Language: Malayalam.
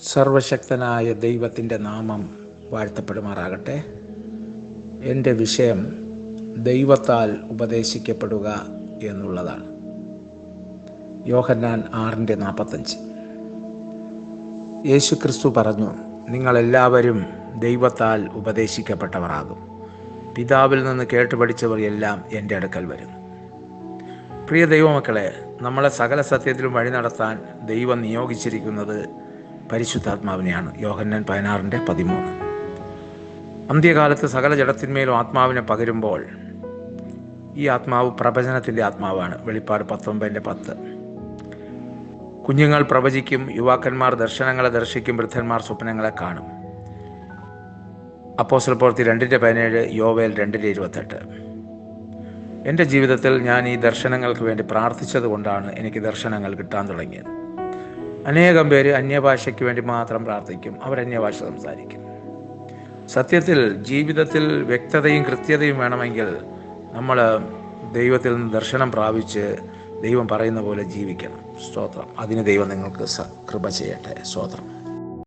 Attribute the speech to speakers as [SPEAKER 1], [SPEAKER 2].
[SPEAKER 1] സർവശക്തനായ ദൈവത്തിൻ്റെ നാമം വാഴ്ത്തപ്പെടുമാറാകട്ടെ. എൻ്റെ വിഷയം ദൈവത്താൽ ഉപദേശിക്കപ്പെടുക എന്നുള്ളതാണ്. യോഹന്നാൻ 6:45. യേശുക്രിസ്തു പറഞ്ഞു, നിങ്ങളെല്ലാവരും ദൈവത്താൽ ഉപദേശിക്കപ്പെട്ടവരാകും. പിതാവിൽ നിന്ന് കേട്ടുപഠിച്ചവർ എല്ലാം എൻ്റെ അടുക്കൽ വരുന്നു. പ്രിയ ദൈവമക്കളെ, നമ്മളെ സകല സത്യത്തിലും വഴി നടത്താൻ ദൈവം നിയോഗിച്ചിരിക്കുന്നത് പരിശുദ്ധാത്മാവിനെയാണ്. യോഹന്നാൻ 16:13. അന്ത്യകാലത്ത് സകല ജഡത്തിന്മേലും ആത്മാവിനെ പകരുമ്പോൾ ഈ ആത്മാവ് പ്രവചനത്തിൻ്റെ ആത്മാവാണ്. വെളിപ്പാട് 19:10. കുഞ്ഞുങ്ങൾ പ്രവചിക്കും, യുവാക്കന്മാർ ദർശനങ്ങളെ ദർശിക്കും, വൃദ്ധന്മാർ സ്വപ്നങ്ങളെ കാണും. അപ്പോസ്തലപ്രവൃത്തി 2:17, യോവേൽ 2:28. എൻ്റെ ജീവിതത്തിൽ ഞാൻ ഈ ദർശനങ്ങൾക്ക് വേണ്ടി പ്രാർത്ഥിച്ചത് കൊണ്ടാണ് എനിക്ക് ദർശനങ്ങൾ കിട്ടാൻ തുടങ്ങിയത്. അനേകം പേര് അന്യഭാഷയ്ക്ക് വേണ്ടി മാത്രം പ്രാർത്ഥിക്കും, അവരന്യഭാഷ സംസാരിക്കും. സത്യത്തിൽ ജീവിതത്തിൽ വ്യക്തതയും കൃത്യതയും വേണമെങ്കിൽ നമ്മൾ ദൈവത്തിൽ നിന്ന് ദർശനം പ്രാപിച്ച് ദൈവം പറയുന്ന പോലെ ജീവിക്കണം. സ്തോത്രം. അതിന് ദൈവം നിങ്ങൾക്ക് കൃപ ചെയ്യട്ടെ. സ്തോത്രം.